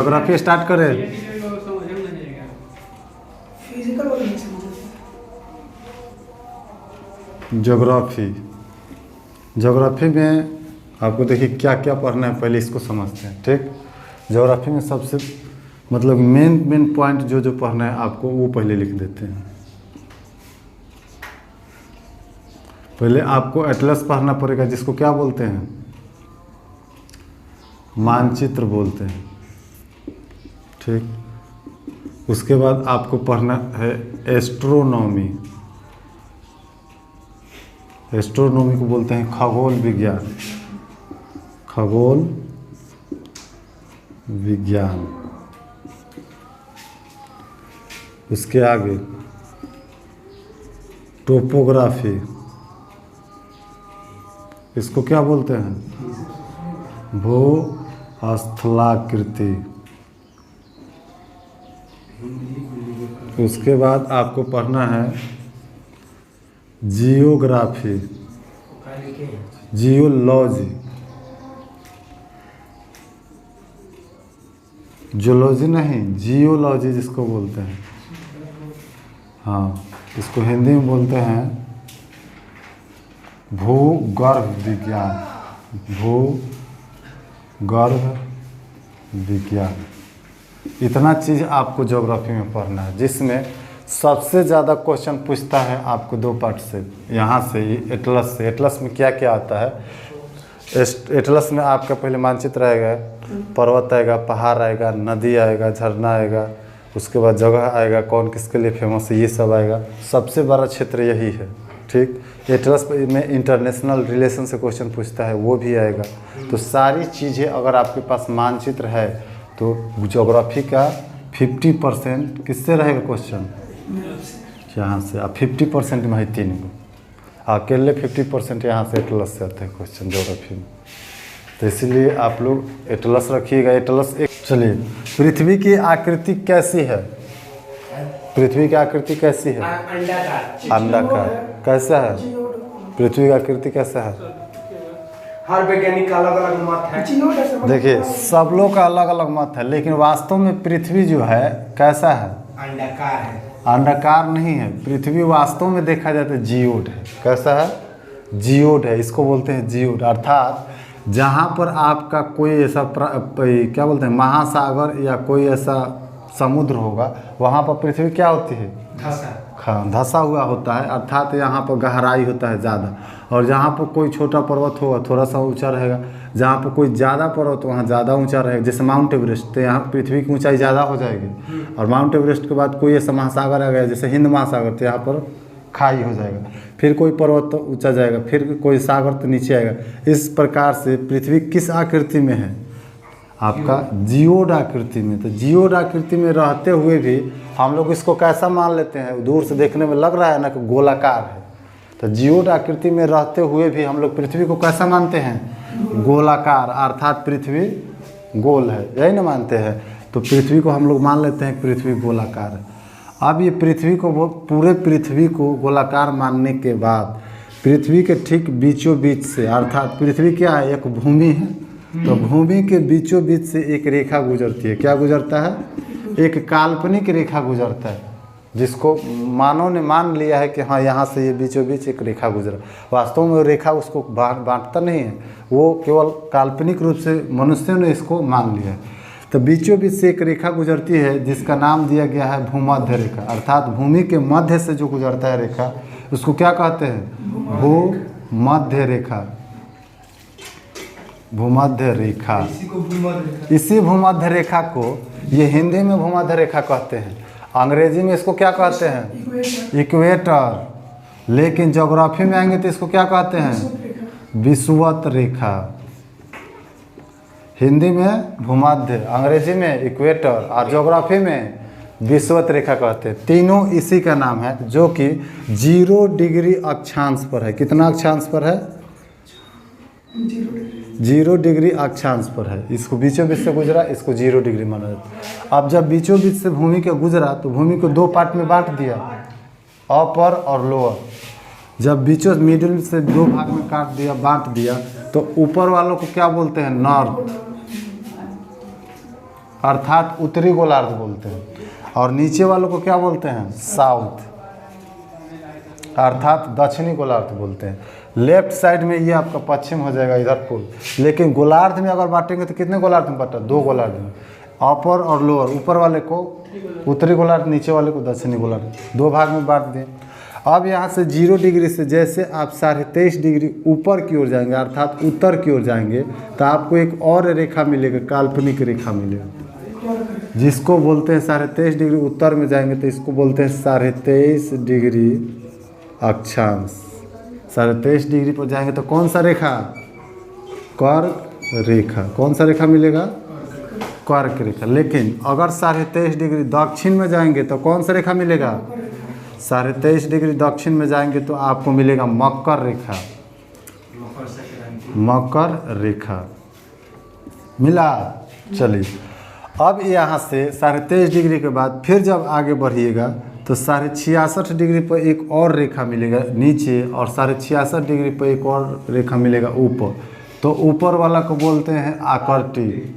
Geography start करें। Physical वाला नहीं समझ। ज्योग्राफी में आपको देखिए क्या क्या पढ़ना है, पहले इसको समझते हैं। ठीक, ज्योग्राफी में सबसे मतलब मेन पॉइंट जो जो पढ़ना है आपको वो पहले लिख देते हैं। पहले आपको एटलस पढ़ना पड़ेगा, जिसको क्या बोलते हैं, मानचित्र बोलते हैं। ठीक, उसके बाद आपको पढ़ना है एस्ट्रोनॉमी। एस्ट्रोनॉमी को बोलते हैं खगोल विज्ञान। खगोल विज्ञान। उसके आगे टोपोग्राफी, इसको क्या बोलते हैं, भू-स्थलाकृति। उसके बाद आपको पढ़ना है जियोग्राफी, जियोलॉजी। जियोलॉजी नहीं, जियोलॉजी जिसको बोलते हैं। हाँ, इसको हिंदी में बोलते हैं भूगर्भ विज्ञान। भूगर्भ विज्ञान। इतना चीज़ आपको ज्योग्राफी में पढ़ना है, जिसमें सबसे ज़्यादा क्वेश्चन पूछता है आपको दो पार्ट से, यहाँ से एटलस से। एटलस में क्या क्या आता है, एटलस में आपका पहले मानचित्र आएगा, पर्वत आएगा, पहाड़ आएगा, नदी आएगा, झरना आएगा, उसके बाद जगह आएगा, कौन किसके लिए फेमस है, ये सब आएगा। सबसे बड़ा क्षेत्र यही है। ठीक, एटलस में इंटरनेशनल रिलेशन से क्वेश्चन पूछता है, वो भी आएगा। तो सारी चीज़ें अगर आपके पास मानचित्र है तो ज्योग्राफी का 50% किससे रहेगा क्वेश्चन, यहाँ से। अब 50% में है 3 गो, अकेले 50% यहाँ से एटलस से आते हैं क्वेश्चन ज्योग्राफी में। तो इसलिए आप लोग एटलस रखिएगा। एटलस एक, चलिए, पृथ्वी की आकृति कैसी है, पृथ्वी की आकृति कैसी है, अंडाकार। कैसा है पृथ्वी की आकृति, कैसा है, हर वैज्ञानिक का अलग अलग मत है। देखिए सब लोग का अलग अलग मत है, लेकिन वास्तव में पृथ्वी जो है कैसा है, अंडाकार है। अंडाकार नहीं है, पृथ्वी वास्तव में देखा जाता है जियोड है। कैसा है, जियोड है, इसको बोलते हैं जियोड। अर्थात जहाँ पर आपका कोई ऐसा क्या बोलते हैं महासागर या कोई ऐसा समुद्र होगा, वहाँ पर पृथ्वी क्या होती है, धंसा हुआ होता है। अर्थात यहाँ पर गहराई होता है ज़्यादा, और जहाँ पर कोई छोटा पर्वत होगा थोड़ा सा ऊंचा रहेगा, जहाँ पर कोई ज़्यादा पर्वत वहाँ ज़्यादा ऊंचा रहेगा। जैसे माउंट एवरेस्ट, तो यहाँ पृथ्वी की ऊंचाई ज़्यादा हो जाएगी, और माउंट एवरेस्ट के बाद कोई ऐसा महासागर आ गया जैसे हिंद महासागर, तो यहाँ पर खाई हो जाएगा। फिर कोई पर्वत तो ऊँचा जाएगा, फिर कोई सागर तो नीचे आएगा। इस प्रकार से पृथ्वी किस आकृति में है, आपका जियोड आकृति में। तो जियोड आकृति में रहते हुए भी हम लोग इसको कैसा मान लेते हैं, दूर से देखने में लग रहा है ना कि गोलाकार है। तो जियोड आकृति में रहते हुए भी हम लोग पृथ्वी को कैसा मानते हैं, गोलाकार। अर्थात पृथ्वी गोल है, यही ना मानते हैं। तो पृथ्वी को हम लोग मान लेते हैं पृथ्वी गोलाकार है। अब ये पृथ्वी को, वो पूरे पृथ्वी को गोलाकार मानने के बाद पृथ्वी के ठीक बीचों बीच से, अर्थात पृथ्वी क्या है, एक भूमि है, तो भूमि के बीचों बीच से एक रेखा गुजरती है। क्या गुजरता है, एक काल्पनिक रेखा गुजरता है, जिसको मानव ने मान लिया है कि हाँ यहाँ से ये बीचों बीच एक रेखा गुजरा। वास्तव में वो रेखा उसको बांटता नहीं है, वो केवल काल्पनिक रूप से मनुष्यों ने इसको मान लिया है। तो बीचों बीच से एक रेखा गुजरती है, जिसका नाम दिया गया है भूमध्य रेखा। अर्थात भूमि के मध्य से जो गुजरता है रेखा, उसको क्या कहते हैं, भूमध्य रेखा। भूमध्य रेखा, इसी भूमध्य रेखा को ये हिंदी में भूमध्य रेखा कहते हैं, अंग्रेजी में इसको क्या कहते हैं, इक्वेटर। लेकिन ज्योग्राफी में आएंगे तो इसको क्या कहते हैं, विषुवत रेखा। हिंदी में भूमध्य, अंग्रेजी में इक्वेटर, और ज्योग्राफी में विषुवत रेखा कहते हैं। तीनों इसी का नाम है, जो कि 0 डिग्री अक्षांश पर है। कितना अक्षांश पर है, 0 डिग्री अक्षांश पर है। इसको बीचों बीच से गुजरा, इसको 0 डिग्री माना जाता है। अब जब बीचों बीच से भूमि के गुजरा तो भूमि को 2 पार्ट में बांट दिया, अपर और लोअर। जब बीचों मिडिल से 2 भाग में काट दिया, बांट दिया, तो ऊपर वालों को क्या बोलते हैं, नॉर्थ, अर्थात उत्तरी गोलार्ध बोलते हैं, और नीचे वालों को क्या बोलते हैं, साउथ, अर्थात दक्षिणी गोलार्ध बोलते हैं। लेफ्ट साइड में ये आपका पश्चिम हो जाएगा, इधर पूर्व। लेकिन गोलार्ध में अगर बांटेंगे तो कितने गोलार्ध में बांटा, 2 गोलार्ध में, अपर और लोअर, ऊपर वाले को उत्तरी गोलार्ध, नीचे वाले को दक्षिणी गोलार्ध, 2 भाग में बांट दें। अब यहाँ से 0 डिग्री से जैसे आप 23.5 डिग्री ऊपर की ओर जाएंगे, अर्थात उत्तर की ओर जाएंगे, तो आपको एक और रेखा मिलेगा, काल्पनिक रेखा मिलेगा, जिसको बोलते हैं 23.5 डिग्री उत्तर में जाएंगे तो इसको बोलते हैं 23.5 डिग्री अक्षांश। 23.5 डिग्री पर जाएंगे तो कौन सा रेखा, कर्क रेखा, कौन सा रेखा मिलेगा, कर्क रेखा। लेकिन अगर 23.5 डिग्री दक्षिण में जाएंगे तो कौन सा रेखा मिलेगा, 23.5 डिग्री दक्षिण में जाएंगे तो आपको मिलेगा मकर रेखा, मकर रेखा मिला। चलिए अब यहाँ से 23.5 डिग्री के बाद फिर जब आगे बढ़िएगा तो 66.5 डिग्री पर एक और रेखा मिलेगा नीचे, और 66.5 डिग्री पर एक और रेखा मिलेगा ऊपर। तो ऊपर वाला को बोलते हैं आर्कटिक,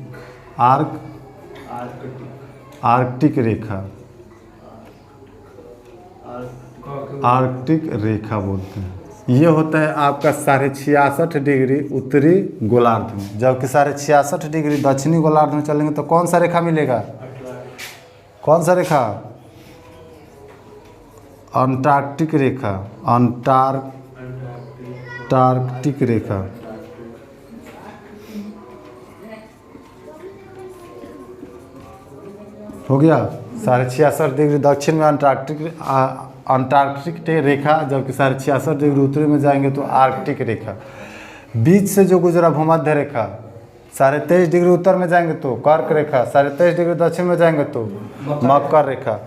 आर्कटिक रेखा, आर्कटिक रेखा बोलते हैं। ये होता है आपका 66.5 डिग्री उत्तरी गोलार्ध में, जबकि 66.5 डिग्री दक्षिणी गोलार्ध में चलेंगे तो कौन सा रेखा मिलेगा, कौन सा रेखा, अंटार्कटिक रेखा, अंटार्कटिक रेखा। हो गया 66.5 डिग्री दक्षिण में अंटार्कटिक रेखा, जबकि 66.5 डिग्री उत्तरी में जाएंगे तो आर्कटिक रेखा। बीच से जो गुजरा भूमध्य रेखा, 23.5 डिग्री उत्तर में जाएंगे तो कर्क रेखा, 23.5 डिग्री दक्षिण में जाएंगे तो मकर रेखा।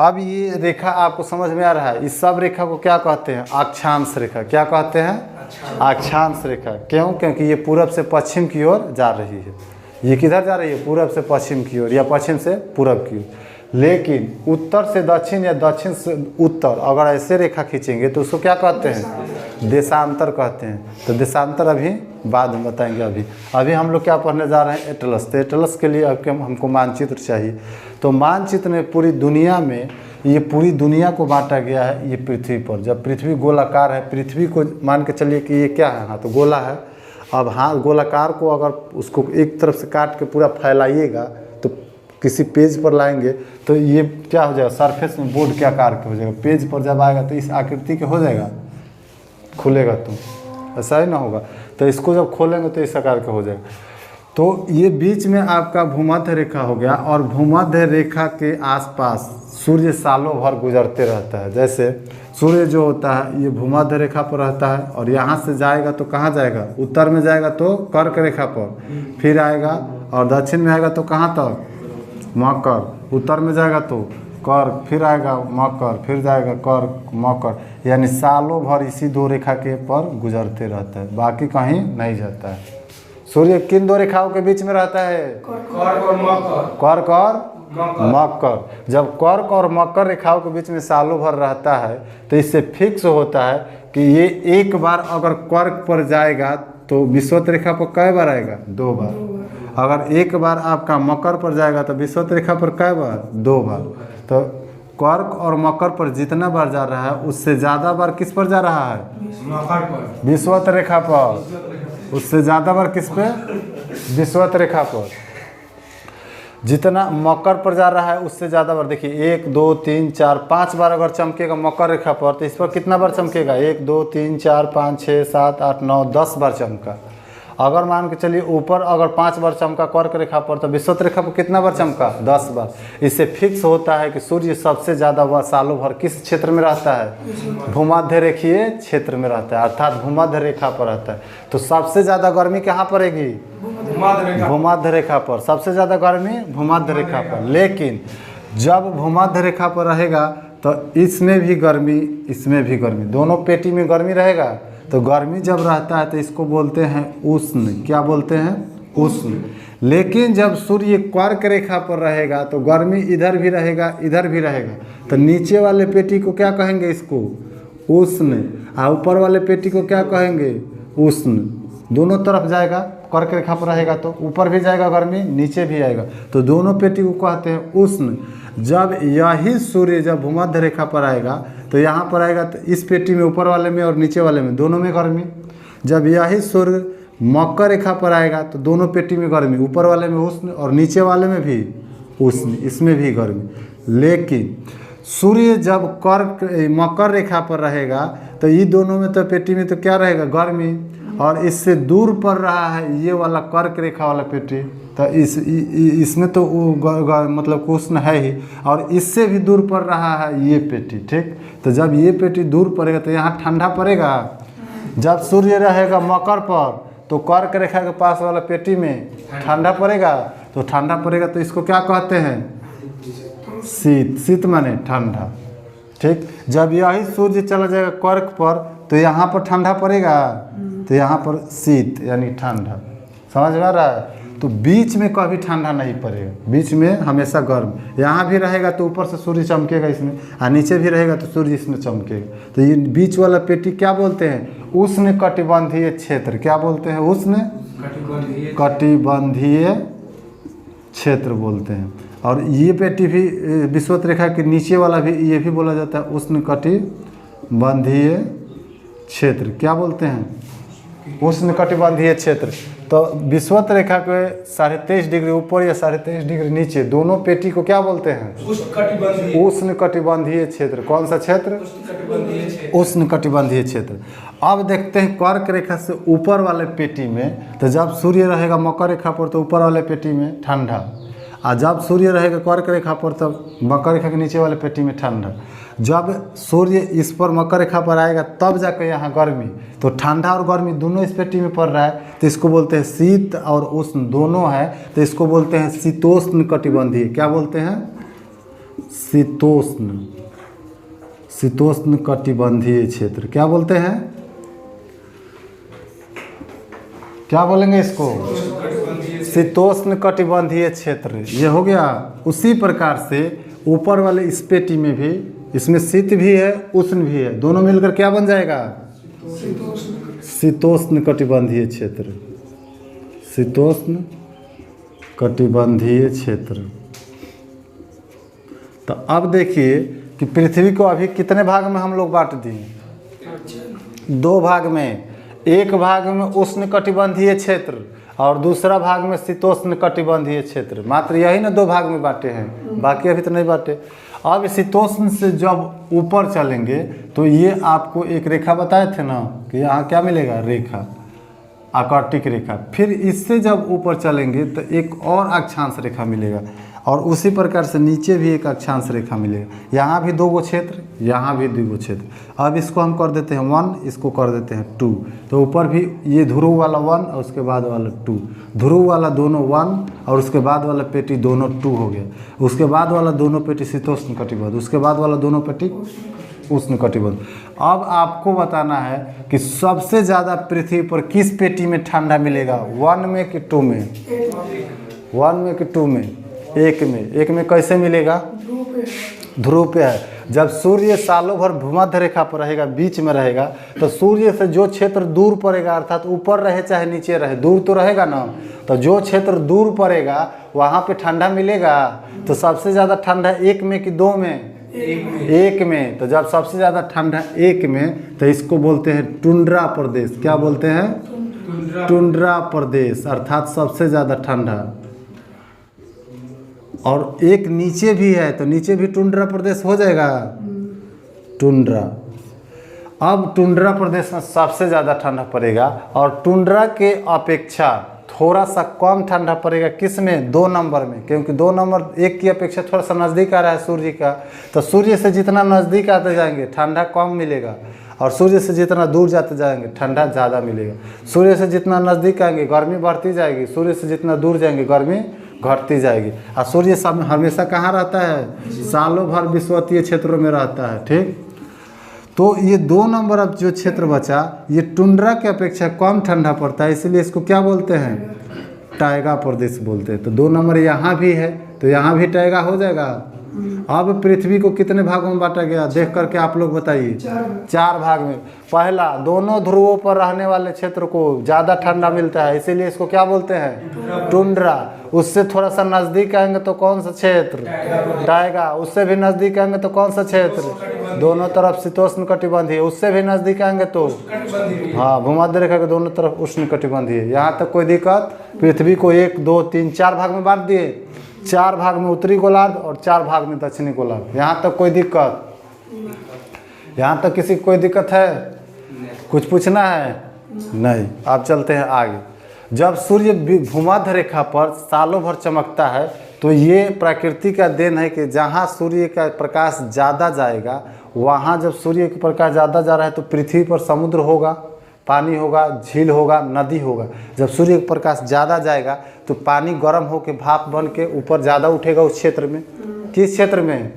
अब ये रेखा आपको समझ में आ रहा है, इस सब रेखा को क्या कहते हैं, अक्षांश रेखा। क्या कहते हैं, अक्षांश रेखा। क्यों, क्योंकि ये पूरब से पश्चिम की ओर जा रही है। ये किधर जा रही है, पूरब से पश्चिम की ओर या पश्चिम से पूरब की ओर। लेकिन उत्तर से दक्षिण या दक्षिण से उत्तर अगर ऐसे रेखा खींचेंगे तो उसको क्या कहते हैं, देशांतर कहते हैं। तो देशांतर अभी बाद में बताएंगे। अभी हम लोग क्या पढ़ने जा रहे हैं, एटलस। तो एटलस के लिए हमको मानचित्र चाहिए। तो मानचित्र में पूरी दुनिया में, ये पूरी दुनिया को बांटा गया है ये पृथ्वी पर। जब पृथ्वी गोलाकार है, पृथ्वी को मान के चलिए कि ये क्या है, हाँ तो गोला है। अब हाँ गोलाकार को अगर उसको एक तरफ से काट के पूरा फैलाइएगा तो किसी पेज पर लाएंगे तो ये क्या हो जाएगा, सरफेस में बोर्ड के आकार के हो जाएगा। पेज पर जब आएगा तो इस आकृति के हो जाएगा, खुलेगा तो ऐसा ही ना होगा। तो इसको जब खोलेंगे तो इस आकार का हो जाएगा। तो ये बीच में आपका भूमध्य रेखा हो गया, और भूमध्य रेखा के आसपास सूर्य सालों भर गुजरते रहता है। जैसे सूर्य जो होता है ये भूमध्य रेखा पर रहता है, और यहाँ से जाएगा तो कहाँ जाएगा, उत्तर में जाएगा तो कर्क रेखा पर, फिर आएगा और दक्षिण में आएगा तो कहाँ तक, मकर। उत्तर में जाएगा तो कर्क, फिर आएगा मकर, फिर जाएगा कर्क मकर। यानी सालों भर इसी 2 रेखा के पर गुजरते रहता है, बाकी कहीं नहीं जाता है। सूर्य किन 2 रेखाओं के बीच में रहता है, कर्क और मकर, कर्क और मकर। जब कर्क और मकर रेखाओं के बीच में सालों भर रहता है तो इससे फिक्स होता है कि ये एक बार अगर कर्क पर जाएगा तो विषुवत रेखा पर कै बार आएगा, 2 बार। अगर एक बार आपका मकर पर जाएगा तो विषुवत रेखा पर कै बार, 2 बार। तो कर्क और मकर पर जितना बार जा रहा है उससे ज़्यादा बार किस पर जा रहा है, मकर पर, विषुवत रेखा पर। उससे ज़्यादा बार किस पे, विषुवत रेखा पर। जितना मकर पर जा रहा है उससे ज़्यादा बार, देखिए 1 2 3 4 5 बार अगर चमकेगा मकर रेखा पर तो इस पर कितना बार चमकेगा, 1 2 3 4 5 6 7 8 9 10 बार चमका। अगर मान के चलिए ऊपर अगर 5 बार चमका कर्क रेखा पर तो विषुवत रेखा पर कितना बार चमका, 10 बार। इससे फिक्स होता है कि सूर्य सबसे ज़्यादा वह सालों भर किस क्षेत्र में रहता है, भूमध्य रेखीय क्षेत्र में रहता है, अर्थात भूमध्य रेखा पर रहता है। तो सबसे ज़्यादा गर्मी कहाँ पड़ेगी, भूमध्य रेखा पर। सबसे ज़्यादा गर्मी भूमध्य रेखा पर। लेकिन जब भूमध्य रेखा पर रहेगा तो इसमें भी गर्मी, इसमें भी गर्मी, दोनों पेटी में गर्मी रहेगा। तो गर्मी जब रहता है तो इसको बोलते हैं उष्ण। क्या बोलते हैं, उष्ण। लेकिन जब सूर्य कर्क रेखा पर रहेगा तो गर्मी इधर भी रहेगा, इधर भी रहेगा। तो नीचे वाले पेटी को क्या कहेंगे, इसको उष्ण, और ऊपर वाले पेटी को क्या कहेंगे, उष्ण। दोनों तरफ जाएगा कर्क रेखा पर रहेगा तो ऊपर भी जाएगा गर्मी, नीचे भी आएगा, तो दोनों पेटी को कहते हैं उष्ण। जब यही सूर्य जब भूमध्य रेखा पर आएगा तो यहाँ पर आएगा तो इस पेटी में ऊपर वाले में और नीचे वाले में दोनों में गर्मी। जब यही सूर्य मकर रेखा पर आएगा तो दोनों पेटी में गर्मी, ऊपर वाले में उष्ण और नीचे वाले में भी उष्ण, इसमें भी गर्मी। लेकिन सूर्य जब कर्क मकर रेखा पर रहेगा तो ये दोनों में तो पेटी में तो क्या रहेगा गर्मी, और इससे दूर पड़ रहा है ये वाला कर्क रेखा वाला पेटी, तो इसमें तो मतलब उष्ण है ही, और इससे भी दूर पड़ रहा है ये पेटी। ठीक, तो जब ये पेटी दूर पड़ेगा तो यहाँ ठंडा पड़ेगा। जब सूर्य रहेगा मकर पर तो कर्क रेखा के पास वाला पेटी में ठंडा पड़ेगा, तो ठंडा पड़ेगा तो इसको क्या कहते हैं शीत। शीत माने ठंडा। ठीक, जब यही सूर्य चला जाएगा कर्क पर तो यहाँ पर ठंडा पड़ेगा, तो यहाँ पर शीत यानी ठंडा। समझ में आ रहा है? तो बीच में कभी ठंडा नहीं पड़ेगा, बीच में हमेशा गर्म। यहाँ भी रहेगा तो ऊपर से सूर्य चमकेगा इसमें, और नीचे भी रहेगा तो सूर्य इसमें चमकेगा। तो ये बीच वाला पेटी क्या बोलते हैं उष्ण कटिबंधीय क्षेत्र। क्या बोलते हैं उष्ण कटिबंधीय क्षेत्र बोलते हैं। और ये पेटी भी विषुवत रेखा के नीचे वाला भी ये भी बोला जाता है उष्ण कटिबंधीय क्षेत्र। क्या बोलते हैं उष्ण कटिबंधीय क्षेत्र। तो विषुवत रेखा के 23.5 डिग्री ऊपर या 23.5 डिग्री नीचे दोनों पेटी को क्या बोलते हैं उष्ण कटिबंधीय क्षेत्र। कौन सा क्षेत्र उष्ण कटिबंधीय क्षेत्र। अब देखते हैं कर्क रेखा से ऊपर वाले पेटी में, तो जब सूर्य रहेगा मकर रेखा पर तो ऊपर वाले पेटी में ठंडा, और जब सूर्य रहेगा कर्क रेखा पर तब मकर रेखा के नीचे वाले पेटी में ठंडा। जब सूर्य इस पर मकर रेखा पर आएगा तब जाकर यहाँ गर्मी, तो ठंडा और गर्मी दोनों इस पेटी में पड़ रहा है, तो इसको बोलते हैं शीत और उष्ण दोनों है, तो इसको बोलते हैं शीतोष्ण कटिबंधीय। क्या बोलते हैं शीतोष्ण शीतोष्ण कटिबंधीय क्षेत्र। क्या बोलते हैं, क्या बोलेंगे इसको शीतोष्ण कटिबंधीय क्षेत्र। ये हो गया। उसी प्रकार से ऊपर वाले इस पेटी में भी, इसमें शीत भी है उष्ण भी है, दोनों मिलकर क्या बन जाएगा शीतोष्ण कटिबंधीय क्षेत्र। शीतोष्ण कटिबंधीय क्षेत्र। तो अब देखिए कि पृथ्वी को अभी कितने भाग में हम लोग बांट दिए, 2 भाग में। एक भाग में उष्ण कटिबंधीय क्षेत्र और दूसरा भाग में शीतोष्ण कटिबंधीय क्षेत्र। मात्र यही ना 2 भाग में बांटे हैं, बाकी अभी तो नहीं बांटे। अब शीतोष्ण से जब ऊपर चलेंगे तो ये आपको एक रेखा बताए थे ना कि यहाँ क्या मिलेगा रेखा, आकर्टिक रेखा। फिर इससे जब ऊपर चलेंगे तो एक और अक्षांश रेखा मिलेगा, और उसी प्रकार से नीचे भी एक अक्षांश रेखा मिलेगा। यहाँ भी 2 क्षेत्र, यहाँ भी 2 क्षेत्र। अब इसको हम कर देते हैं 1, इसको कर देते हैं 2। तो ऊपर भी ये ध्रुव वाला 1 और उसके बाद वाला 2, ध्रुव वाला दोनों 1 और उसके बाद वाला पेटी दोनों 2 हो गया। उसके बाद वाला दोनों पेटी शीतोष्ण कटिबंध, उसके बाद वाला दोनों पेटी उष्ण कटिबंध। अब आपको बताना है कि सबसे ज़्यादा पृथ्वी पर किस पेटी में ठंडा मिलेगा, 1 में कि 2 में, 1 में कि 2 में, एक में। एक में कैसे मिलेगा ध्रुव पे है। जब सूर्य सालों भर भूमध्य रेखा पर रहेगा, बीच में रहेगा, तो सूर्य से जो क्षेत्र दूर पड़ेगा, अर्थात ऊपर रहे चाहे नीचे रहे, दूर तो रहेगा ना, तो जो क्षेत्र दूर पड़ेगा वहाँ पे ठंडा मिलेगा। तो सबसे ज़्यादा ठंडा 1 में कि 2 में, 1 में। तो जब सबसे ज़्यादा ठंडा 1 में तो इसको बोलते हैं टुंड्रा प्रदेश। क्या बोलते हैं टुंड्रा प्रदेश, अर्थात सबसे ज़्यादा ठंडा। और एक नीचे भी है तो नीचे भी टुंड्रा प्रदेश हो जाएगा टुंड्रा। अब टुंड्रा प्रदेश में सबसे ज़्यादा ठंडा पड़ेगा, और टुंड्रा के अपेक्षा थोड़ा सा कम ठंडा पड़ेगा किस में, 2 नंबर में, क्योंकि 2 नंबर 1 की अपेक्षा थोड़ा सा नज़दीक आ रहा है सूर्य का। तो सूर्य से जितना नज़दीक आते जाएंगे ठंडा कम मिलेगा, और सूर्य से जितना दूर जाते जाएंगे ठंडा ज़्यादा मिलेगा। सूर्य से जितना नज़दीक आएंगे गर्मी बढ़ती जाएगी, सूर्य से जितना दूर जाएंगे गर्मी घटती जाएगी। और सूर्य हमेशा कहाँ रहता है, सालों भर विषुवतीय क्षेत्रों में रहता है। ठीक, तो ये 2 नंबर अब जो क्षेत्र बचा ये टुंड्रा की अपेक्षा कम ठंडा पड़ता है, इसलिए इसको क्या बोलते हैं टाइगा प्रदेश बोलते हैं। तो 2 नंबर यहाँ भी है, तो यहाँ भी टैगा हो जाएगा। अब पृथ्वी को कितने भागों में बांटा गया देख करके आप लोग बताइए। 4 भाग में। पहला, दोनों ध्रुवों पर रहने वाले क्षेत्र को ज़्यादा ठंडा मिलता है, इसीलिए इसको क्या बोलते हैं? टुंड्रा। उससे थोड़ा सा नज़दीक आएंगे तो कौन सा क्षेत्र? टाइगा। उससे भी नज़दीक आएंगे तो कौन सा क्षेत्र? दोनों तरफ शीतोष्ण कटिबंधीय। उससे भी नज़दीक आएंगे तो हाँ, भूमध्य रेखा के दोनों तरफ उष्ण कटिबंधीय। यहाँ तक कोई दिक्कत? पृथ्वी को 1 2 3 4 भाग में बांट दिए। 4 भाग में उत्तरी गोलार्ध और 4 भाग में दक्षिणी गोलार्ध। यहाँ तक कोई दिक्कत? यहाँ तक किसी को कोई दिक्कत है? कुछ पूछना है? नहीं। अब चलते हैं आगे। जब सूर्य भूमध्य रेखा पर सालों भर चमकता है तो ये प्रकृति का देन है कि जहाँ सूर्य का प्रकाश ज़्यादा जाएगा, वहाँ जब सूर्य का प्रकाश ज़्यादा जा रहा है तो पृथ्वी पर समुद्र होगा, पानी होगा, झील होगा, नदी होगा। जब सूर्य का प्रकाश ज़्यादा जाएगा तो पानी गर्म होकर भाप बन के ऊपर ज़्यादा उठेगा उस क्षेत्र में। किस क्षेत्र में?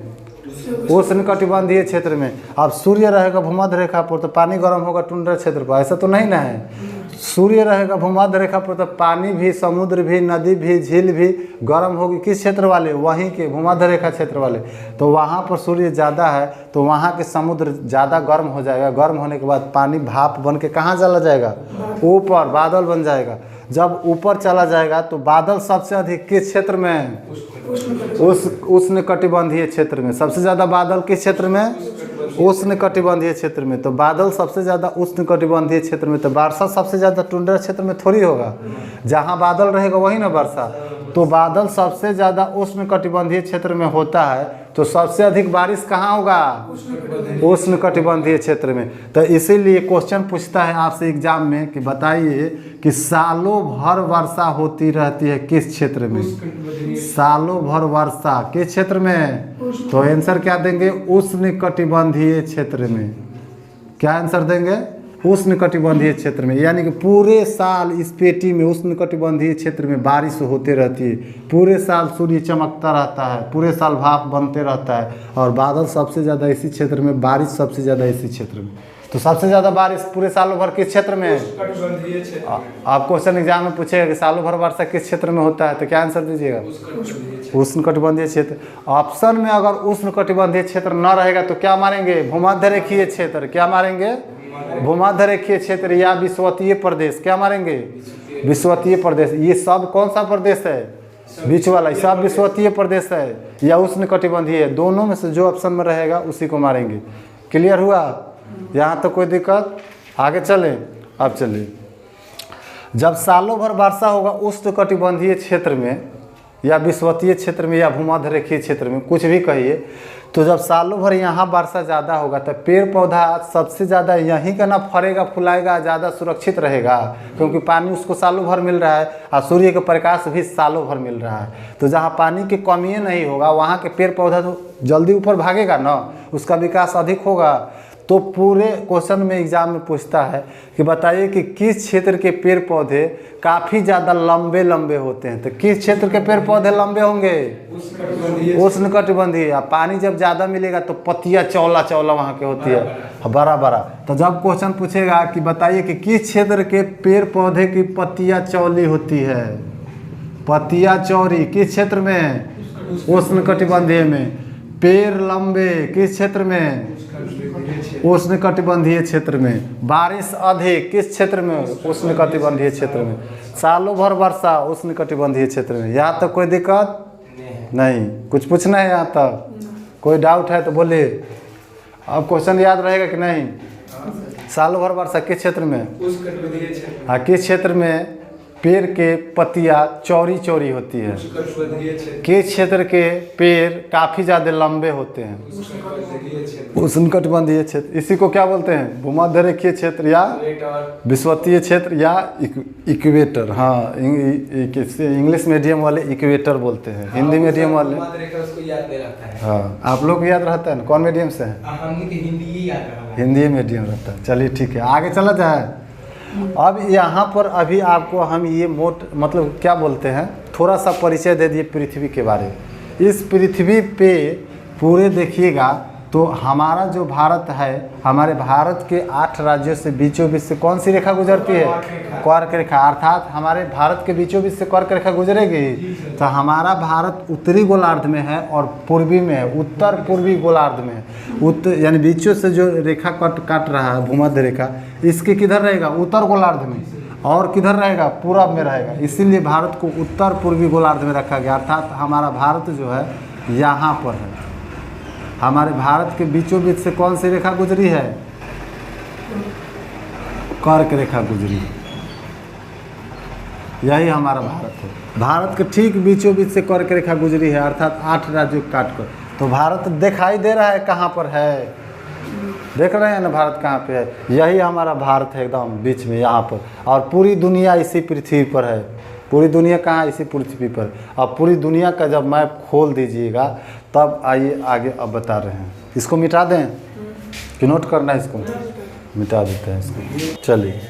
उष्ण कटिबंधीय क्षेत्र में। अब सूर्य रहेगा भूमध्य रेखा पर तो पानी गर्म होगा टुंड्रा क्षेत्र पर, ऐसा तो नहीं ना है। सूर्य रहेगा भूमध्य रेखा पर तो पानी भी, समुद्र भी, नदी भी, झील भी गर्म होगी। किस क्षेत्र वाले? वहीं के भूमध्य रेखा क्षेत्र वाले। तो वहाँ पर सूर्य ज़्यादा है तो वहाँ के समुद्र ज़्यादा गर्म हो जाएगा। गर्म होने के बाद पानी भाप बन के कहाँ चला जाएगा? ऊपर, बादल बन जाएगा। जब ऊपर चला जाएगा तो बादल सबसे अधिक किस क्षेत्र में? उष्ण कटिबंधीय क्षेत्र में। सबसे ज़्यादा बादल किस क्षेत्र में? उष्ण कटिबंधीय क्षेत्र में। तो बादल सबसे ज़्यादा उष्ण कटिबंधीय क्षेत्र में। तो वर्षा सबसे ज़्यादा टुंड्रा क्षेत्र में थोड़ी होगा। जहाँ बादल रहेगा वही ना वर्षा। तो बादल सबसे ज़्यादा उष्ण कटिबंधीय क्षेत्र में होता है तो सबसे अधिक बारिश कहाँ होगा? उष्ण कटिबंधीय क्षेत्र में। तो इसीलिए क्वेश्चन पूछता है आपसे एग्जाम में कि बताइए कि सालों भर वर्षा होती रहती है किस क्षेत्र में? सालों भर वर्षा किस क्षेत्र में? तो आंसर क्या देंगे? उष्ण कटिबंधीय क्षेत्र में। क्या आंसर देंगे? उष्ण कटिबंधीय क्षेत्र में। यानी कि पूरे साल इस पेटी में उष्ण कटिबंधीय क्षेत्र में बारिश होते रहती है। पूरे साल सूर्य चमकता रहता है, पूरे साल भाप बनते रहता है और बादल सबसे ज़्यादा इसी क्षेत्र में, बारिश सबसे ज़्यादा इसी क्षेत्र में। तो सबसे ज़्यादा बारिश पूरे सालों भर किस क्षेत्र में? आप क्वेश्चन एग्जाम में पूछेगा कि सालों भर वर्षा किस क्षेत्र में होता है तो क्या आंसर दीजिएगा? उष्ण कटिबंधीय क्षेत्र। ऑप्शन में अगर उष्ण कटिबंधीय क्षेत्र न रहेगा तो क्या मारेंगे? भूमध्य रेखीय क्षेत्र। क्या मारेंगे? भूमध्य रेखीय क्षेत्र या विषुवतीय प्रदेश। क्या मारेंगे? विषुवतीय प्रदेश। ये सब कौन सा प्रदेश है? बीच वाला। सब विषुवतीय प्रदेश है या उष्ण कटिबंधीय है। दोनों में से जो ऑप्शन में रहेगा उसी को मारेंगे। क्लियर हुआ? यहाँ तो कोई दिक्कत? आगे चलें। अब चलिए, जब सालों भर वर्षा होगा उष्ण कटिबंधीय क्षेत्र में या विषुवतीय क्षेत्र में या भूमध्य रेखीय क्षेत्र में, कुछ भी कहिए, तो जब सालों भर यहाँ वर्षा ज़्यादा होगा तो पेड़ पौधा सबसे ज़्यादा यहीं का ना फरेगा, फुलाएगा, ज़्यादा सुरक्षित रहेगा क्योंकि पानी उसको सालों भर मिल रहा है और सूर्य का प्रकाश भी सालों भर मिल रहा है। तो जहाँ पानी की कमी नहीं होगा वहाँ के पेड़ पौधा तो जल्दी ऊपर भागेगा ना, उसका विकास अधिक होगा। तो पूरे क्वेश्चन में एग्जाम में पूछता है कि बताइए कि किस क्षेत्र के पेड़ पौधे काफ़ी ज़्यादा लंबे लंबे होते हैं। तो किस क्षेत्र के पेड़ पौधे लंबे होंगे? उष्ण कटिबंधीय। पानी जब ज़्यादा मिलेगा तो पत्तियाँ चौला चौला वहाँ के होती है, बड़ा बड़ा। तो जब क्वेश्चन पूछेगा कि बताइए कि किस क्षेत्र के पेड़ पौधे की पत्तियाँ चौली होती है, पत्तियाँ चौड़ी किस क्षेत्र में? उष्ण कटिबंधीय में। पेड़ लंबे किस क्षेत्र में? उष्ण कटिबंधीय क्षेत्र में। बारिश अधिक किस क्षेत्र में? उष्ण कटिबंधीय क्षेत्र में। सालों भर वर्षा उष्ण कटिबंधीय क्षेत्र में। यहाँ तक कोई दिक्कत नहीं? कुछ पूछना है यहाँ तक? कोई डाउट है तो बोलिए। अब क्वेश्चन याद रहेगा कि नहीं? सालों भर वर्षा किस क्षेत्र में? हाँ, किस क्षेत्र में पेड़ के पत्तियाँ चौड़ी चौड़ी होती है? किस क्षेत्र के पेड़ काफ़ी ज़्यादा लंबे होते हैं? उष्ण कटिबंधीय क्षेत्र। इसी को क्या बोलते हैं? भूमध्य रेखीय क्षेत्र या विषुवतीय क्षेत्र या इक्वेटर। हाँ, इंग्लिश मीडियम वाले इक्वेटर बोलते हैं, हिंदी मीडियम वाले। हाँ, आप लोग को याद रहता है ना? कौन मीडियम से है? हिंदी मीडियम रहता है। चलिए ठीक है, आगे चला जाए। अब यहाँ पर अभी आपको हम ये मतलब क्या बोलते हैं, थोड़ा सा परिचय दे दिए पृथ्वी के बारे में। इस पृथ्वी पे पूरे देखिएगा तो हमारा जो भारत है, हमारे भारत के 8 राज्यों से बीचों बीच से कौन सी रेखा गुजरती है? कर्क रेखा। अर्थात हमारे भारत के बीचों बीच से कर्क रेखा गुजरेगी। तो हमारा भारत उत्तरी गोलार्ध में है और पूर्वी में है, उत्तर पूर्वी गोलार्ध में है। उत्तर यानी बीचों से जो रेखा काट रहा है भूमध्य रेखा, इसके किधर रहेगा? उत्तर गोलार्ध में। और किधर रहेगा? पूरब में रहेगा। इसीलिए भारत को उत्तर पूर्वी गोलार्ध में रखा गया। अर्थात हमारा भारत जो है यहाँ पर है। हमारे भारत के बीचों बीच से कौन सी रेखा गुजरी है? कर्क रेखा गुजरी है। यही हमारा भारत है। भारत के ठीक बीचों बीच से कर्क रेखा गुजरी है, अर्थात 8 राज्यों को काट कर। तो भारत दिखाई दे रहा है कहाँ पर है? देख रहे हैं ना भारत कहाँ पे है? यही हमारा भारत है, एकदम बीच में यहाँ पर। और पूरी दुनिया इसी पृथ्वी पर है। पूरी दुनिया कहाँ? इसी पृथ्वी पर। अब पूरी दुनिया का जब मैप खोल दीजिएगा तब आइए आगे अब बता रहे हैं। इसको मिटा दें कि नोट करना है? इसको मिटा देते हैं इसको। चलिए,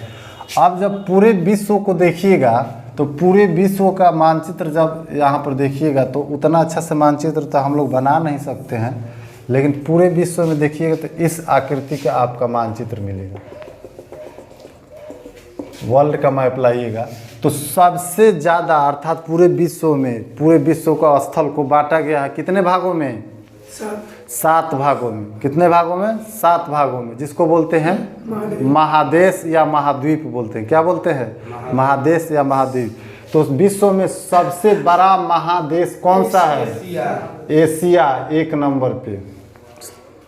अब जब पूरे विश्व को देखिएगा तो पूरे विश्व का मानचित्र जब यहाँ पर देखिएगा तो उतना अच्छा से मानचित्र तो हम लोग बना नहीं सकते हैं, लेकिन पूरे विश्व में देखिएगा तो इस आकृति का आपका मानचित्र मिलेगा। वर्ल्ड का मैप लाइएगा तो सबसे ज़्यादा अर्थात पूरे विश्व में, पूरे विश्व का स्थल को बांटा गया है कितने भागों में? 7 भागों में। कितने भागों में? 7 भागों में, जिसको बोलते हैं महादेश या महाद्वीप बोलते हैं। क्या बोलते हैं? महादेश या महाद्वीप। तो विश्व में सबसे बड़ा महादेश कौन सा है? एशिया 1 नंबर पे।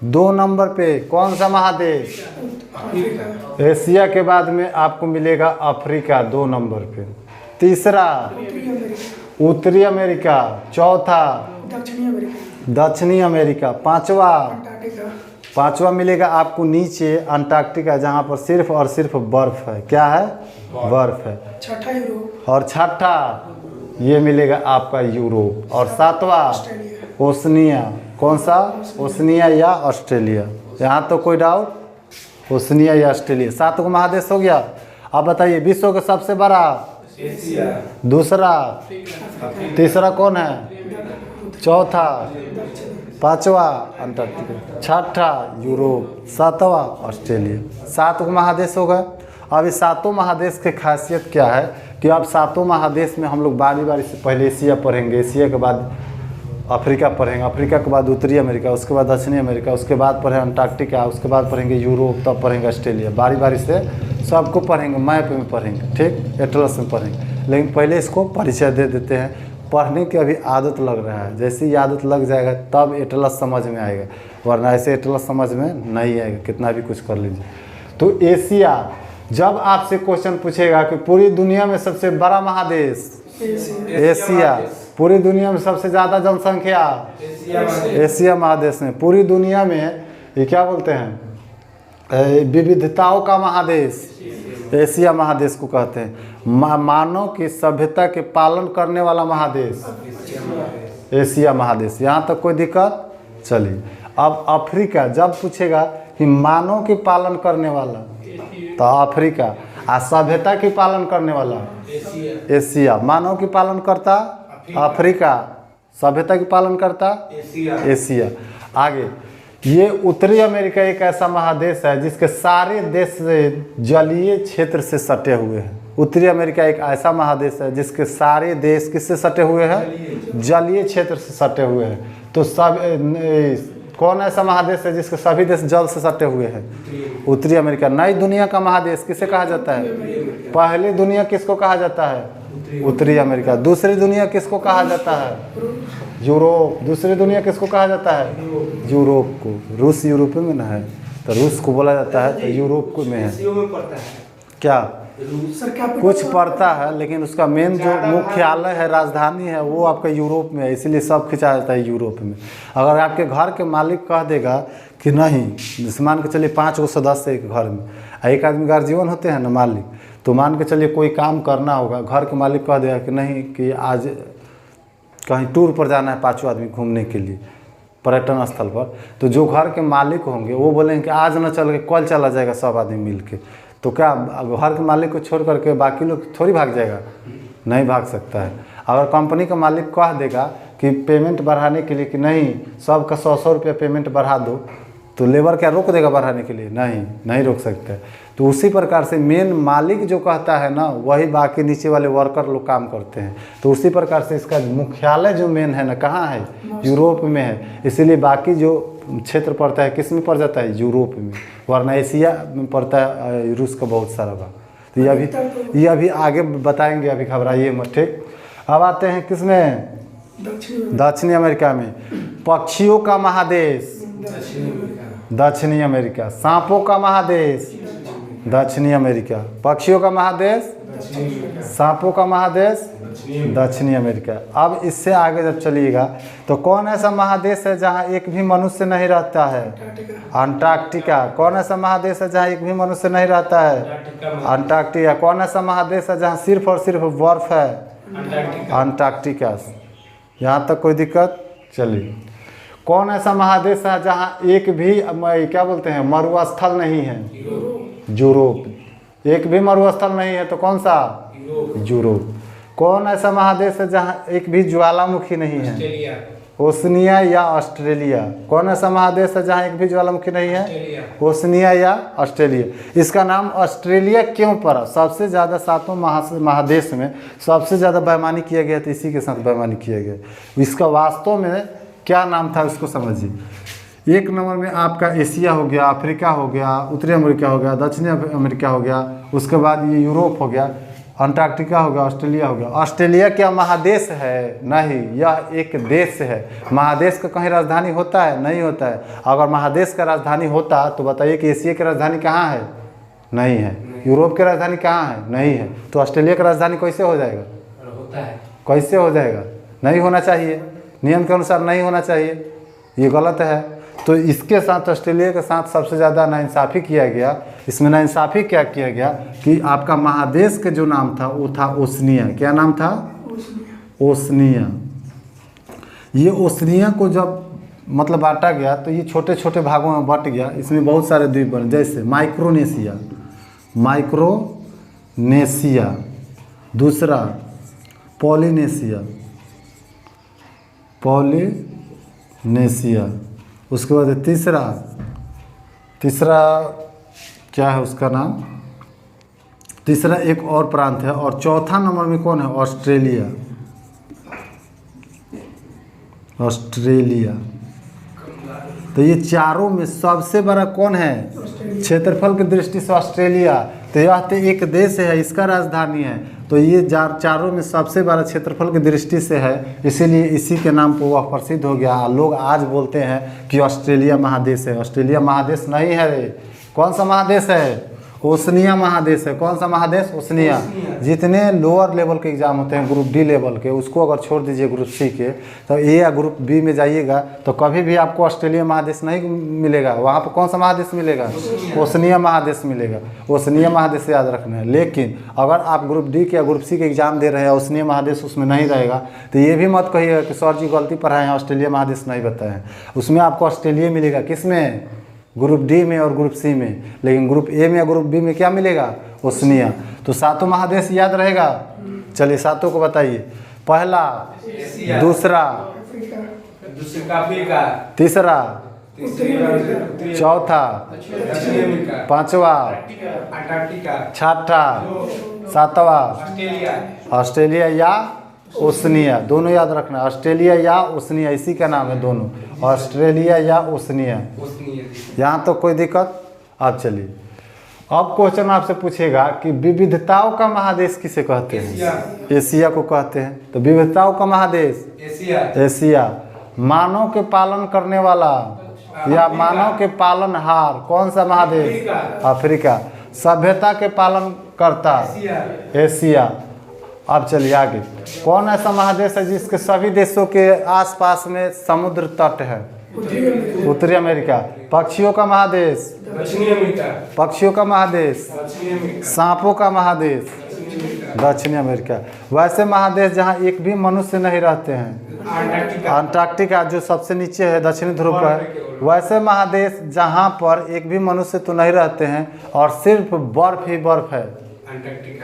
2 नंबर पे कौन सा महादेश? एशिया के बाद में आपको मिलेगा अफ्रीका 2 नंबर पे। तीसरा उत्तरी अमेरिका। चौथा दक्षिणी अमेरिका। पांचवा मिलेगा आपको नीचे अंटार्कटिका, जहाँ पर सिर्फ और सिर्फ बर्फ है। क्या है? बर्फ है। छठा यूरोप। और छठा ये मिलेगा आपका यूरोप। और 7वां ओशनिया। कौन सा? ओशनिया या ऑस्ट्रेलिया। यहाँ तो कोई डाउट? ओशनिया या ऑस्ट्रेलिया। 7 को महादेश हो गया। अब बताइए विश्व का सबसे बड़ा? एशिया। दूसरा? तीसरा कौन है? चौथा? 5वां अंटार्कटिका। छठा यूरोप। 7वां ऑस्ट्रेलिया। 7 को महादेश होगा। अब इस 7 महादेश की खासियत क्या है कि अब 7 महादेश में हम लोग बारी बारी से पहले एशिया पढ़ेंगे, एशिया के बाद अफ्रीका पढ़ेंगे, अफ्रीका के बाद उत्तरी अमेरिका, उसके बाद दक्षिणी अमेरिका, उसके बाद पढ़ें अंटार्कटिका, उसके बाद पढ़ेंगे यूरोप, तब पढ़ेंगे ऑस्ट्रेलिया। बारी बारी से सबको पढ़ेंगे, मैप में पढ़ेंगे, ठीक, एटलस में पढ़ेंगे। लेकिन पहले इसको परिचय दे देते हैं। पढ़ने की अभी आदत लग रहा है, जैसे ही आदत लग जाएगा तब एटलस समझ में आएगा, वरना ऐसे एटलस समझ में नहीं आएगा, कितना भी कुछ कर लीजिए। तो एशिया, जब आपसे क्वेश्चन पूछेगा कि पूरी दुनिया में सबसे बड़ा महादेश एशिया, पूरी दुनिया में सबसे ज़्यादा जनसंख्या एशिया महादेश में, पूरी दुनिया में ये क्या बोलते हैं विविधताओं का महादेश एशिया महादेश को कहते हैं। मानव की सभ्यता के पालन करने वाला महादेश एशिया महादेश। यहाँ तक कोई दिक्कत? चलिए, अब अफ्रीका जब पूछेगा कि मानव की पालन करने वाला तो अफ्रीका, आ सभ्यता की पालन करने वाला एशिया। मानव की पालन करता अफ्रीका, सभ्यता की पालन करता एशिया। आगे, ये उत्तरी अमेरिका एक ऐसा महादेश है जिसके सारे देश से जलीय क्षेत्र से सटे हुए हैं। उत्तरी अमेरिका एक ऐसा महादेश है जिसके सारे देश किससे सटे हुए हैं? जलीय क्षेत्र से सटे हुए हैं। तो सब कौन ऐसा महादेश है जिसके सभी देश जल से सटे हुए हैं? उत्तरी अमेरिका। नई दुनिया का महादेश किसे कहा जाता है? पहली दुनिया किसको कहा जाता है? उत्तरी अमेरिका। दूसरी दुनिया किसको कहा जाता है? यूरोप। दूसरी दुनिया किसको कहा जाता है? यूरोप को। रूस यूरोप में ना है तो रूस को बोला जाता है, तो यूरोप को में है। क्या कुछ पड़ता है, लेकिन उसका मेन जो मुख्यालय है, राजधानी है, वो आपका यूरोप में है, इसीलिए सब खिंचा जाता है यूरोप में। अगर आपके घर के मालिक कह देगा कि नहीं, जैसे मान के चलिए 5 गो सदस्य एक घर में, एक आदमी गार्जियन होते हैं ना मालिक, तो मान के चलिए कोई काम करना होगा, घर के मालिक कह देगा कि नहीं कि आज कहीं टूर पर जाना है 5 आदमी घूमने के लिए पर्यटन स्थल पर, तो जो घर के मालिक होंगे वो बोलेंगे कि आज न चल के कल चला जाएगा सब आदमी मिल के। तो क्या घर के मालिक को छोड़ करके बाकी लोग थोड़ी भाग जाएगा? नहीं भाग सकता है। अगर कंपनी का मालिक कह देगा कि पेमेंट बढ़ाने के लिए कि नहीं सबका 100-100 रुपया पेमेंट बढ़ा दो, तो लेबर क्या रोक देगा बढ़ाने के लिए? नहीं, नहीं रोक सकता। तो उसी प्रकार से मेन मालिक जो कहता है ना, वही बाकी नीचे वाले वर्कर लोग काम करते हैं। तो उसी प्रकार से इसका मुख्यालय जो मेन है ना, कहाँ है? यूरोप में है। इसीलिए बाकी जो क्षेत्र पड़ता है किस में पड़ जाता है? यूरोप में, वरना एशिया में पड़ता है रूस का बहुत सारा भाग। तो ये अभी आगे बताएंगे, अभी घबराइए मत, ठीक। अब आते हैं किस में? दक्षिणी अमेरिका में। पक्षियों का महादेश दक्षिणी अमेरिका, सांपों का महादेश दक्षिणी अमेरिका, पक्षियों का महादेश, सांपों का महादेश दक्षिणी अमेरिका। अब इससे आगे जब चलिएगा तो कौन ऐसा महादेश है जहाँ एक भी मनुष्य नहीं रहता है? अंटार्कटिका। कौन ऐसा महादेश है जहाँ एक भी मनुष्य नहीं रहता है? अंटार्कटिका। कौन ऐसा महादेश है जहाँ सिर्फ और सिर्फ बर्फ है? अंटार्कटिका। यहाँ तक कोई दिक्कत? चलिए। कौन ऐसा महादेश है जहाँ एक भी क्या बोलते हैं मरुस्थल नहीं है? यूरोप। एक भी मरुस्थल नहीं है तो कौन सा? यूरोप। कौन ऐसा महादेश है जहाँ एक भी ज्वालामुखी नहीं है? ओशनिया या ऑस्ट्रेलिया। कौन ऐसा महादेश है जहाँ एक भी ज्वालामुखी नहीं है? ओशनिया या ऑस्ट्रेलिया। इसका नाम ऑस्ट्रेलिया क्यों पड़ा? सबसे ज़्यादा 7 महादेश में सबसे ज़्यादा बेईमानी किया गया, तो इसी के साथ बेईमानी किया गया। इसका वास्तव में क्या नाम था उसको समझिए। 1 नंबर में आपका एशिया हो गया, अफ्रीका हो गया, उत्तरी अमेरिका हो गया, दक्षिणी अमेरिका हो गया, उसके बाद ये यूरोप हो गया, अंटार्कटिका हो गया, ऑस्ट्रेलिया हो गया। ऑस्ट्रेलिया क्या महादेश है? नहीं, यह एक देश है। महादेश का कहीं राजधानी होता है? नहीं होता है। अगर महादेश का राजधानी होता तो बताइए कि एशिया की राजधानी कहाँ है? नहीं है। यूरोप की राजधानी कहाँ है? नहीं है। तो ऑस्ट्रेलिया की राजधानी कैसे हो जाएगा? होता है। कैसे हो जाएगा? नहीं होना चाहिए, नियम के अनुसार नहीं होना चाहिए, ये गलत है। तो इसके साथ ऑस्ट्रेलिया के साथ सबसे ज़्यादा नाइंसाफ़ी किया गया। इसमें नाइंसाफ़ी क्या किया गया कि आपका महादेश के जो नाम था वो था ओशनिया। क्या नाम था? ओशनिया। ये ओशनिया को जब मतलब बांटा गया तो ये छोटे छोटे भागों में बट गया। इसमें बहुत सारे द्वीप बने, जैसे माइक्रोनेशिया, माइक्रोनेशिया, दूसरा पॉलिनेशिया, पॉलिनेशिया, उसके बाद तीसरा क्या है उसका नाम? तीसरा एक और प्रांत है। और चौथा नंबर में कौन है? ऑस्ट्रेलिया। ऑस्ट्रेलिया। तो ये चारों में सबसे बड़ा कौन है? क्षेत्रफल की दृष्टि से ऑस्ट्रेलिया। तो यह तो एक देश है, इसका राजधानी है, तो ये चारों में सबसे बड़ा क्षेत्रफल की दृष्टि से है, इसीलिए इसी के नाम पर वह प्रसिद्ध हो गया। लोग आज बोलते हैं कि ऑस्ट्रेलिया महादेश है। ऑस्ट्रेलिया महादेश नहीं है रे। कौन सा महादेश है? ओशनिया महादेश है। कौन सा महादेश? ओशनिया। जितने लोअर लेवल के एग्जाम होते हैं ग्रुप डी लेवल के, उसको अगर छोड़ दीजिए ग्रुप सी के, तो ए या ग्रुप बी में जाइएगा तो कभी भी आपको ऑस्ट्रेलिया महादेश नहीं मिलेगा। वहाँ पर कौन सा महादेश मिलेगा? ओशनिया महादेश मिलेगा। ओशनिया महादेश याद रखना है। लेकिन अगर आप ग्रुप डी के या ग्रुप सी के एग्जाम दे रहे हैं, ओशनिया महादेश उसमें नहीं रहेगा, तो ये भी मत कहिएगा कि सर जी गलती पढ़ाए हैं, ऑस्ट्रेलिया महादेश नहीं बताए। उसमें आपको ऑस्ट्रेलिया मिलेगा। किस में? ग्रुप डी में और ग्रुप सी में। लेकिन ग्रुप ए में या ग्रुप बी में क्या मिलेगा? ओशनिया। तो 7 महादेश याद रहेगा। चलिए 7 को बताइए। पहला, दूसरा, अफ्रीका, तीसरा, चौथा, पांचवा, अंटार्कटिका, छठा, सातवा, ऑस्ट्रेलिया या ओशनिया। दोनों याद रखना, ऑस्ट्रेलिया या ओशनिया, इसी का नाम है दोनों, ऑस्ट्रेलिया या ओशनिया। यहाँ तो कोई दिक्कत? आप चलिए, अब क्वेश्चन आपसे पूछेगा कि विविधताओं का महादेश किसे कहते हैं? एशिया को कहते हैं। तो विविधताओं का महादेश एशिया। मानव के पालन करने वाला या मानव के पालनहार कौन सा महादेश? अफ्रीका। सभ्यता के पालन करता एशिया। अब चलिए आगे। कौन ऐसा महादेश है जिसके सभी देशों के आसपास में समुद्र तट है? उत्तरी अमेरिका। पक्षियों का महादेश? दक्षिणी अमेरिका। पक्षियों का महादेश? सांपों का महादेश? दक्षिणी अमेरिका। वैसे महादेश जहाँ एक भी मनुष्य नहीं रहते हैं? अंटार्कटिका, जो सबसे नीचे है दक्षिणी ध्रुव पर। वैसे महादेश जहाँ पर एक भी मनुष्य तो नहीं रहते हैं और सिर्फ बर्फ ही बर्फ है?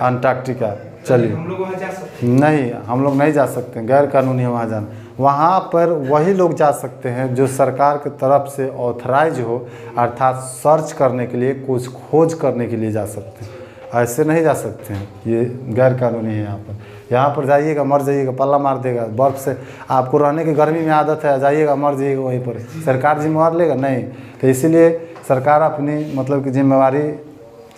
अंटार्कटिका। चलिए। हम लोग वहाँ जा सकते हैं? नहीं, हम लोग नहीं जा सकते, गैर कानूनी है वहाँ जाना। वहाँ पर वही लोग जा सकते हैं जो सरकार की तरफ से ऑथराइज हो, अर्थात सर्च करने के लिए, कुछ खोज करने के लिए जा सकते हैं, ऐसे नहीं जा सकते हैं। ये गैर कानूनी है। यहाँ पर जाइएगा मर जाइएगा, पल्ला मार देगा। बर्फ़ से आपको रहने की गर्मी में आदत है, जाइएगा मर जाइएगा वहीं पर, सरकार जिम्मेवार लेगा नहीं। तो इसीलिए सरकार अपनी मतलब कि जिम्मेवारी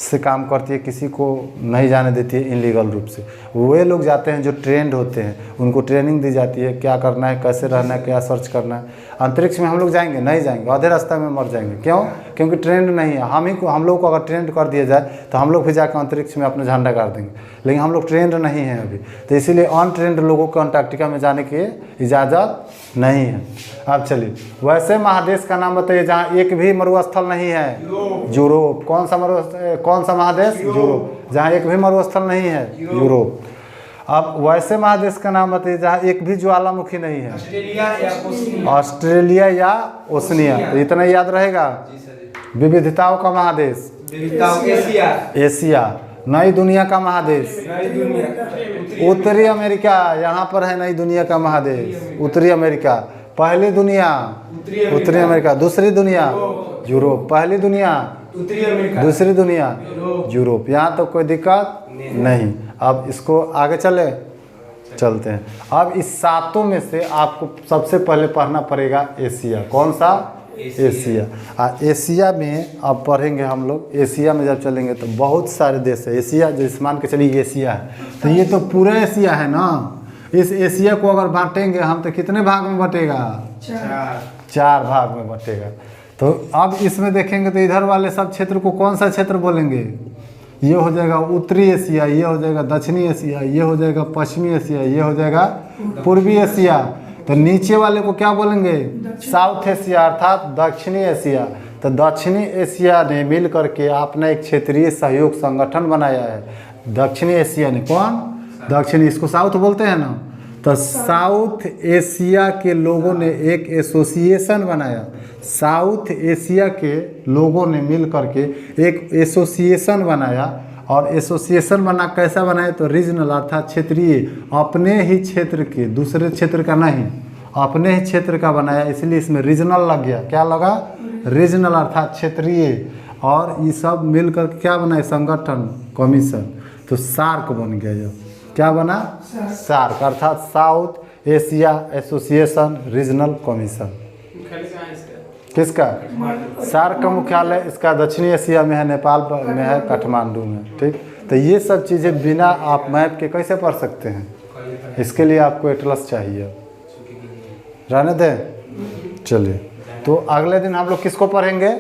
से काम करती है, किसी को नहीं जाने देती है इनलीगल रूप से। वे लोग जाते हैं जो ट्रेंड होते हैं, उनको ट्रेनिंग दी जाती है क्या करना है, कैसे रहना है, क्या सर्च करना है। अंतरिक्ष में हम लोग जाएंगे नहीं जाएंगे, आधे रास्ते में मर जाएंगे। क्यों? क्योंकि ट्रेंड नहीं है। हम लोग को अगर ट्रेंड कर दिया जाए तो हम लोग भी जाकर अंतरिक्ष में अपना झंडा गाड़ देंगे, लेकिन हम लोग ट्रेंड नहीं हैं अभी। तो इसीलिए अनट्रेंड लोगों को अंटार्कटिका में जाने की इजाज़त नहीं है। अब चलिए, वैसे महादेश का नाम बताइए जहाँ एक भी मरुस्थल नहीं है। यूरोप। कौन सा महादेश? यूरोप। जहाँ एक भी मरुस्थल नहीं है, यूरोप। अब वैसे महादेश का नाम बताइए जहाँ एक भी ज्वालामुखी नहीं है। ऑस्ट्रेलिया या ओशनिया। तो इतना याद रहेगा। विविधताओं का महादेश एशिया। नई दुनिया का महादेश उत्तरी अमेरिका। यहाँ पर है नई दुनिया का महादेश उत्तरी अमेरिका। पहली दुनिया उत्तरी अमेरिका। दूसरी दुनिया यूरोप। पहली दुनिया उत्तरी अमेरिका। दूसरी दुनिया यूरोप। यहाँ तो कोई दिक्कत नहीं। अब इसको आगे चलते हैं। अब इस सातों में से आपको सबसे पहले पढ़ना पड़ेगा एशिया। कौन सा? एशिया। एशिया में अब पढ़ेंगे हम लोग। एशिया में जब चलेंगे तो बहुत सारे देश है। एशिया जैसे मान के चलिए एशिया है, तो ये तो पूरा एशिया है ना। इस एशिया को अगर बांटेंगे हम तो कितने भाग में बटेगा? 4 भाग में बटेगा। तो अब इसमें देखेंगे तो इधर वाले सब क्षेत्र को कौन सा क्षेत्र बोलेंगे? ये हो जाएगा उत्तरी एशिया, ये हो जाएगा दक्षिणी एशिया, ये हो जाएगा पश्चिमी एशिया, ये हो जाएगा पूर्वी एशिया। तो नीचे वाले को क्या बोलेंगे? साउथ एशिया अर्थात दक्षिणी एशिया। तो दक्षिणी एशिया ने मिल करके अपना एक क्षेत्रीय सहयोग संगठन बनाया है। दक्षिणी एशिया ने, कौन? दक्षिणी, इसको साउथ बोलते हैं ना। तो साउथ एशिया के लोगों ने एक एसोसिएशन बनाया। साउथ एशिया के लोगों ने मिल करके एक एसोसिएशन बनाया। और एसोसिएशन बना कैसा बनाया? तो रीजनल अर्थात क्षेत्रीय, अपने ही क्षेत्र के, दूसरे क्षेत्र का नहीं, अपने ही क्षेत्र का बनाया। इसलिए इसमें रीजनल लग गया। क्या लगा? रीजनल अर्थात क्षेत्रीय। और ये सब मिलकर क्या बनाए? संगठन, कमीशन। तो सार्क बन गया। ये क्या बना? सार्क अर्थात south Asia association regional commission. किसका? सार्क का मुख्यालय इसका दक्षिणी एशिया में है, नेपाल में है, काठमांडू में। ठीक। तो ये सब चीज़ें बिना आप मैप के कैसे पढ़ सकते हैं? इसके लिए आपको एटलस चाहिए। रहने दें। चलिए, तो अगले दिन हम लोग किसको पढ़ेंगे?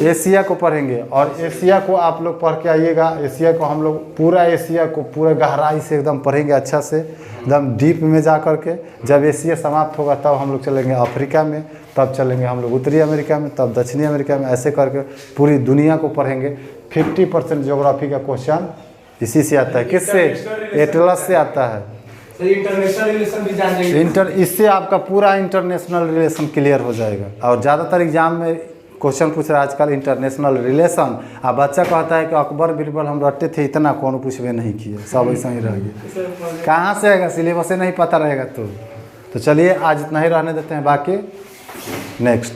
एशिया को पढ़ेंगे। और एशिया को आप लोग पढ़ के आइएगा। एशिया को हम लोग पूरा एशिया को पूरे गहराई से एकदम पढ़ेंगे, अच्छा से एकदम डीप में जा कर के। जब एशिया समाप्त होगा तब हम लोग चलेंगे अफ्रीका में, तब चलेंगे हम लोग उत्तरी अमेरिका में, तब दक्षिणी अमेरिका में। ऐसे करके पूरी दुनिया को पढ़ेंगे। 50% ज्योग्राफी का क्वेश्चन इसी से आता है। किससे? एटलस से आता है। इंटरनेशनल रिलेशन भी जान लेंगे। इससे आपका पूरा इंटरनेशनल रिलेशन क्लियर हो जाएगा। और ज़्यादातर एग्जाम में क्वेश्चन पूछ रहा है आजकल इंटरनेशनल रिलेशन। अब बच्चा कहता है कि अकबर बीरबल हम रटते थे, इतना कौन पूछवे नहीं किए, सब ऐसा ही रह गया। कहाँ से आएगा? सिलेबस से नहीं पता रहेगा। तो चलिए आज इतना ही रहने देते हैं, बाकी नेक्स्ट।